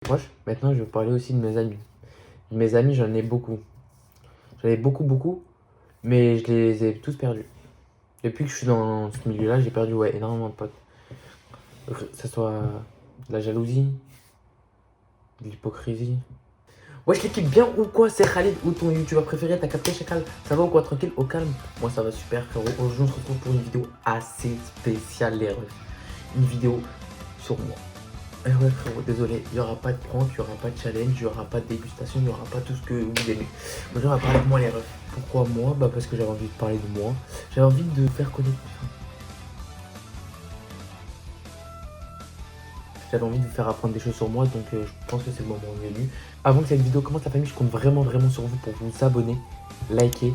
Proche. Maintenant, je vais parler aussi de mes amis. Mes amis, j'en ai beaucoup. J'en ai beaucoup, mais je les ai tous perdus. Depuis que je suis dans ce milieu-là, j'ai perdu énormément de potes. Que ce soit de la jalousie, de l'hypocrisie. Wesh l'équipe, bien ou quoi? C'est Khalid ou ton youtubeur préféré? T'as capté Chakal? Ça va ou quoi? Tranquille, au calme? Moi ça va super frérot. Aujourd'hui on se retrouve pour une vidéo assez spéciale les refs. Une vidéo sur moi. Eh ouais frérot, désolé, il n'y aura pas de prank, il n'y aura pas de challenge, il n'y aura pas de dégustation, il n'y aura pas tout ce que vous aimez. Aujourd'hui on va parler de moi les refs. Pourquoi moi? Bah parce que j'avais envie de parler de moi. J'avais envie de faire connaître. J'avais envie de vous faire apprendre des choses sur moi, donc je pense que c'est le moment venu. Avant que cette vidéo commence la famille, je compte vraiment sur vous pour vous abonner, liker,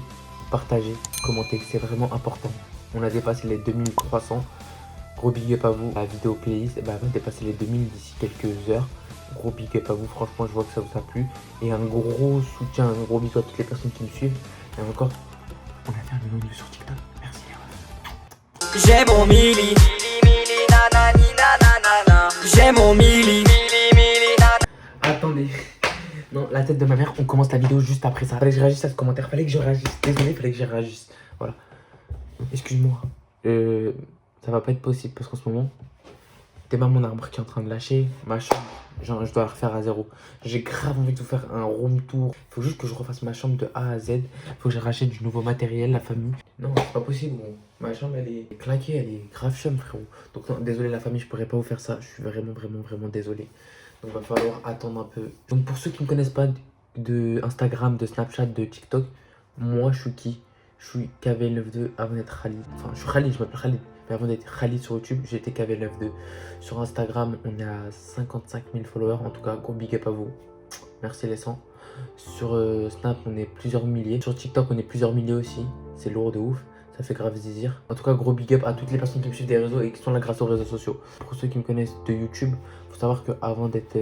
partager, commenter, c'est vraiment important. On a dépassé les 2300. Gros big up à vous. La vidéo playlist va dépasser les 2000 d'ici quelques heures. Gros big up à vous, franchement je vois que ça vous a plu. Et un gros soutien, un gros bisou à toutes les personnes qui me suivent. Et encore, on a fait un million de vues sur TikTok. Merci les refs. J'ai mon mili, nanani nanana. J'ai mon mili, Attendez. Non, la tête de ma mère, on commence la vidéo juste après ça. Fallait que je réagisse à ce commentaire, fallait que je réagisse. Désolé, fallait que je réagisse. Voilà. Excuse-moi. Ça va pas être possible parce qu'en ce moment, démarre mon arbre qui est en train de lâcher. Ma chambre, genre, je dois la refaire à zéro. J'ai grave envie de vous faire un room tour. Faut juste que je refasse ma chambre de A à Z. Faut que je rachète du nouveau matériel, la famille. Non, c'est pas possible, gros. Ma chambre, elle est claquée, elle est grave chum, frérot. Donc, non, désolé, la famille, je pourrais pas vous faire ça. Je suis vraiment désolé. Donc, va falloir attendre un peu. Donc, pour ceux qui ne me connaissent pas de Instagram, de Snapchat, de TikTok, moi, je suis qui? Je suis KV92 avant d'être Khalid. Enfin, je suis Khalid, je m'appelle Khalid. Mais avant d'être Khalid sur YouTube, j'étais KV92. Sur Instagram, on est à 55 000 followers. En tout cas, gros big up à vous. Merci les 100. Sur Snap, on est plusieurs milliers. Sur TikTok, on est plusieurs milliers aussi. C'est lourd de ouf. Ça fait grave désir. En tout cas, gros big up à toutes les personnes qui me suivent des réseaux et qui sont là grâce aux réseaux sociaux. Pour ceux qui me connaissent de YouTube, faut savoir qu'avant d'être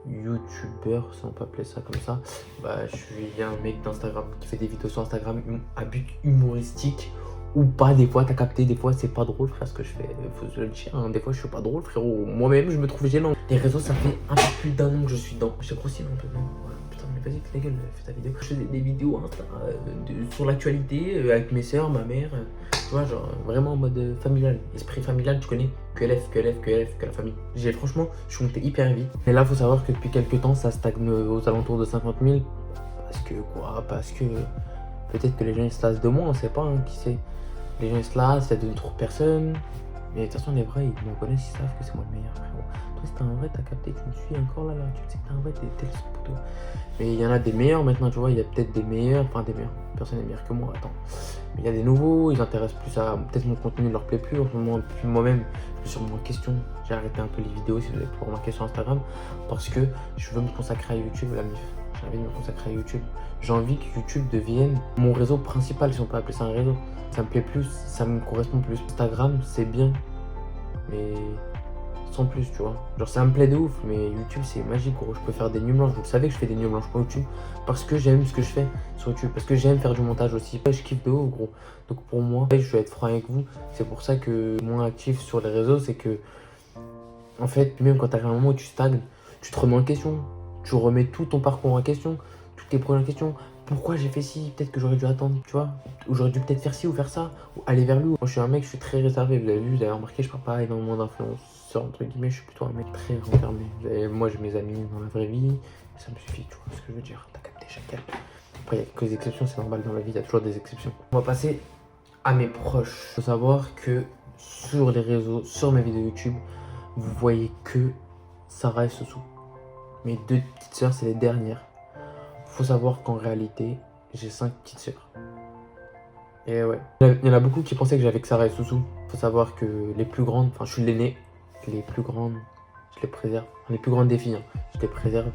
youtubeur, si on peut appeler ça comme ça, bah je suis un mec d'Instagram qui fait des vidéos sur Instagram à but humoristique ou pas. Des fois t'as capté, des fois c'est pas drôle frère ce que je fais, faut se le dire, hein. Des fois je suis pas drôle frérot, moi-même je me trouve gênant. Les réseaux ça fait un peu plus d'un an que je suis dedans, j'ai grossi un peu, non voilà. Putain mais vas-y ta gueule, fais ta vidéo. Je fais des vidéos Insta, sur l'actualité avec mes soeurs, ma mère, tu vois, genre vraiment en mode familial, esprit familial, tu connais, que la famille. Franchement, je suis monté hyper vite. Mais là, faut savoir que depuis quelques temps, ça stagne aux alentours de 50 000. Parce que quoi? Parce que peut-être que les gens ils se lassent de moi, on sait pas, hein, qui sait. Les gens ils se lassent, il y a de trop de personnes. Mais de toute façon, les vrais, ils me connaissent, ils savent que c'est moi le meilleur, frérot. Toi, si t'es un vrai, t'as capté, tu me suis encore là, tu sais que t'es un vrai, t'es le poteau. Mais il y en a des meilleurs maintenant, tu vois, il y a peut-être des meilleurs, enfin des meilleurs. Personne n'est meilleur que moi, attends. Mais il y a des nouveaux, ils intéressent plus à. Peut-être mon contenu ne leur plaît plus en ce moment, depuis moi-même. Je suis sur mon question. J'ai arrêté un peu les vidéos, si vous avez pu remarquer sur Instagram, parce que je veux me consacrer à YouTube, la mif. J'ai envie de me consacrer à YouTube. J'ai envie que YouTube devienne mon réseau principal, si on peut appeler ça un réseau. Ça me plaît plus, ça me correspond plus. Instagram, c'est bien, mais sans plus, tu vois. Genre, ça me plaît de ouf, mais YouTube, c'est magique, gros. Je peux faire des nuits blanches. Vous le savez que je fais des nuits blanches pour YouTube parce que j'aime ce que je fais sur YouTube, parce que j'aime faire du montage aussi. Je kiffe de ouf, gros. Donc, pour moi, je vais être franc avec vous. C'est pour ça que moins actif sur les réseaux, c'est que, en fait, même quand t'arrives à un moment où tu stagnes, tu te remets en question. Tu remets tout ton parcours en question, toutes tes projets en question. Pourquoi j'ai fait ci? Peut-être que j'aurais dû attendre, tu vois. Ou j'aurais dû peut-être faire ci ou faire ça, ou aller vers lui. Moi, je suis un mec, je suis très réservé. Vous l'avez vu, vous avez remarqué, je parle pas énormément d'influenceurs, entre guillemets. Je suis plutôt un mec très renfermé. Moi, j'ai mes amis dans la vraie vie, ça me suffit, tu vois ce que je veux dire. T'as capté chacun. Après, il y a quelques exceptions, c'est normal dans la vie, il y a toujours des exceptions. On va passer à mes proches. Il faut savoir que sur les réseaux, sur mes vidéos YouTube, vous voyez que Sarah et Sousou. Mes deux petites sœurs, c'est les dernières. Faut savoir qu'en réalité, j'ai 5 petites sœurs. Et ouais. Il y en a beaucoup qui pensaient que j'avais que Sarah et Soussou. Faut savoir que les plus grandes, enfin je suis l'aîné, les plus grandes, je les préserve. Enfin, les plus grandes des filles, hein, je les préserve.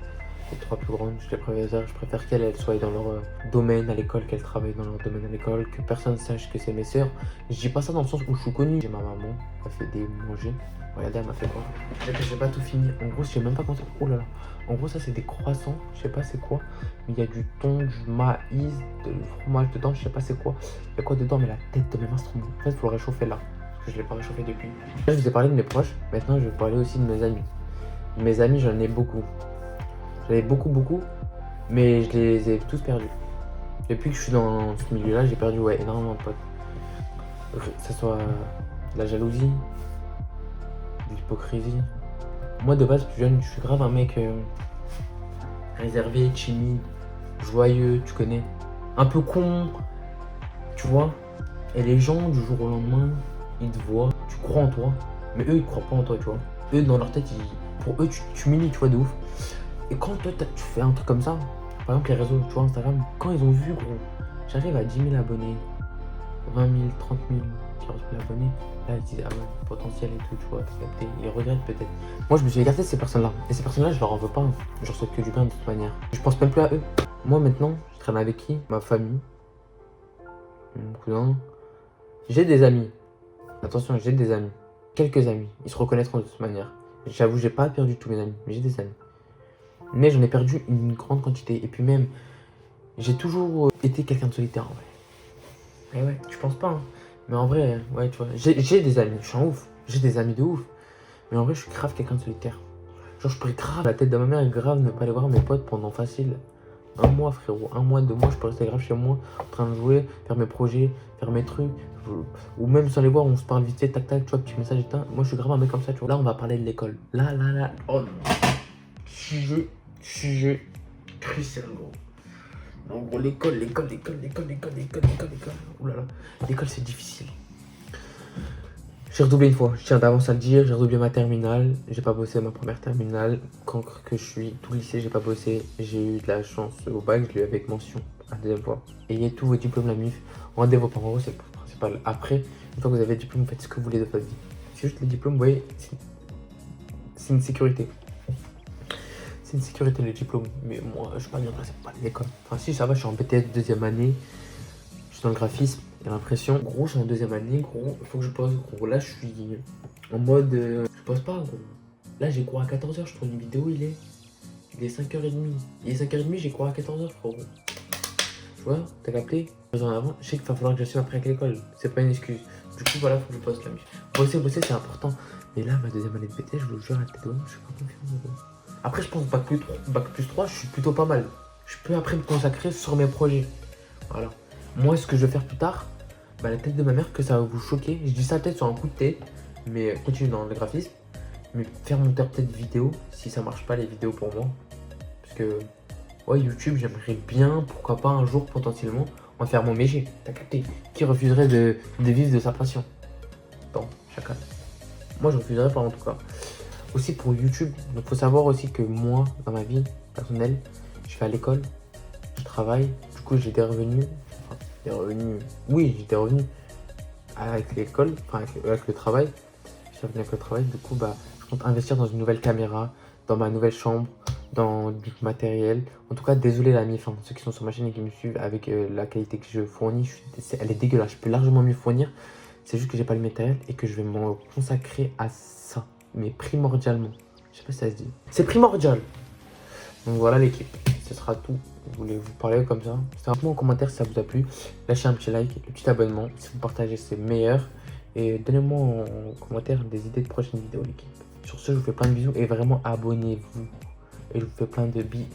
Les 3 plus grandes, je les préserve. Je préfère qu'elles soient dans leur domaine à l'école, qu'elles travaillent dans leur domaine à l'école, que personne sache que c'est mes sœurs. Je dis pas ça dans le sens où je suis connu. J'ai ma maman, elle fait des manger. Regardez, elle m'a fait quoi? J'ai pas tout fini. En gros, je sais même pas comment ça. Oh là là. En gros, ça c'est des croissants. Je sais pas c'est quoi. Mais il y a du thon, du maïs, du fromage dedans. Je sais pas c'est quoi. Il y a quoi dedans? Mais la tête de mes mains se trompe. En fait, il faut le réchauffer là. Parce que je l'ai pas réchauffé depuis. Là, je vous ai parlé de mes proches. Maintenant, je vais parler aussi de mes amis. Mes amis, j'en ai beaucoup. J'en ai beaucoup, mais je les ai tous perdus. Depuis que je suis dans ce milieu-là, j'ai perdu énormément de potes. Que ce soit de la jalousie, de l'hypocrisie. Moi, de base, plus jeune, je suis grave un mec réservé, timide, joyeux, tu connais. Un peu con, tu vois. Et les gens, du jour au lendemain, ils te voient, tu crois en toi, mais eux, ils croient pas en toi, tu vois. Eux, dans leur tête, pour eux, tu t'humilies, tu vois, de ouf. Et quand toi, tu fais un truc comme ça, par exemple, les réseaux, tu vois, Instagram, quand ils ont vu, gros, j'arrive à 10 000 abonnés, 20 000, 30 000, 40 000 abonnés, là, ils disent, ah ouais, potentiel et tout, tu vois, t'as capté. Ils regrettent peut-être. Moi, je me suis écarté de ces personnes-là. Et ces personnes-là, je leur en veux pas. Je leur souhaite que du bien de toute manière. Je pense même plus à eux. Moi, maintenant, je traîne avec qui? Ma famille, mon cousin. J'ai des amis. Attention, j'ai des amis. Quelques amis. Ils se reconnaîtront de toute manière. J'avoue, j'ai pas perdu tous mes amis, mais j'ai des amis. Mais j'en ai perdu une grande quantité. Et puis même, j'ai toujours été quelqu'un de solitaire en vrai. Et ouais, tu penses pas, hein. Mais en vrai, ouais, tu vois, j'ai des amis, je suis un ouf. J'ai des amis de ouf. Mais en vrai, je suis grave quelqu'un de solitaire. Genre, je pourrais grave la tête de ma mère et grave ne pas aller voir mes potes pendant facile 1 mois, frérot. 1 mois, 2 mois, je peux rester grave chez moi, en train de jouer, faire mes projets, faire mes trucs. Ou même sans les voir, on se parle vite fait, tac tac, tu vois, petit message éteint. Moi, je suis grave un mec comme ça, tu vois. Là, on va parler de l'école. Là. Oh, sujet crucial, gros. En gros, l'école. Ouh là là. L'école, c'est difficile. J'ai redoublé une fois, je tiens d'avance à le dire, j'ai redoublé ma terminale, j'ai pas bossé ma première terminale, quand que je suis tout lycée, j'ai pas bossé, j'ai eu de la chance au bac, je l'ai eu avec mention la deuxième fois. Ayez tous vos diplômes la MIF, rendez vos parents, c'est le principal. Après, une fois que vous avez le diplôme, faites ce que vous voulez de votre vie. C'est juste le diplôme, vous voyez, c'est une sécurité. C'est une sécurité le diplôme, mais moi je suis pas bien intéressé par l'école. Enfin si, ça va, je suis en BTS deuxième année, je suis dans le graphisme. J'ai l'impression, gros, je suis en deuxième année, gros, il faut que je pose, gros, là je suis en mode, je pose pas, gros. Là j'ai cours à 14h, je tourne une vidéo, il est 5h30. Il est 5h30, j'ai cours à 14h, gros. Tu vois, t'as capté? En avant, je sais qu'il va falloir que j'assume après avec l'école, c'est pas une excuse. Du coup, voilà, faut que je pose la MIF. Bosser, c'est important. Mais là, ma deuxième année de BTS, je vous jure à la tête de je suis pas confiant, gros. Après, je pense bac plus 3, je suis plutôt pas mal. Je peux après me consacrer sur mes projets. Voilà. Moi, ce que je vais faire plus tard, bah, la tête de ma mère, que ça va vous choquer. Je dis ça peut-être sur un coup de tête, mais continue dans le graphisme. Mais faire monter peut-être vidéo, si ça marche pas les vidéos pour moi. Parce que, ouais, YouTube, j'aimerais bien, pourquoi pas un jour potentiellement, en faire mon métier. T'as capté? Qui refuserait de vivre de sa passion? Bon, chacun. Moi, je refuserais pas en tout cas. Aussi pour YouTube, donc faut savoir aussi que moi, dans ma vie personnelle, je vais à l'école, je travaille, du coup j'ai des revenus. Oui, j'ai des revenus avec l'école, enfin avec le travail. Je suis revenu avec le travail, du coup bah, je compte investir dans une nouvelle caméra, dans ma nouvelle chambre, dans du matériel. En tout cas, désolé la MIF, ceux qui sont sur ma chaîne et qui me suivent, avec la qualité que je fournis, elle est dégueulasse, je peux largement mieux fournir. C'est juste que j'ai pas le matériel et que je vais me consacrer à ça, mais primordialement. Je sais pas si ça se dit. C'est primordial. Donc voilà l'équipe, ce sera tout. Je voulais vous parler comme ça. Dites-moi en commentaire si ça vous a plu. Lâchez un petit like, un petit abonnement. Si vous partagez, c'est meilleur. Et donnez-moi en commentaire des idées de prochaines vidéos, l'équipe. Sur ce, je vous fais plein de bisous et vraiment abonnez-vous. Et je vous fais plein de bisous.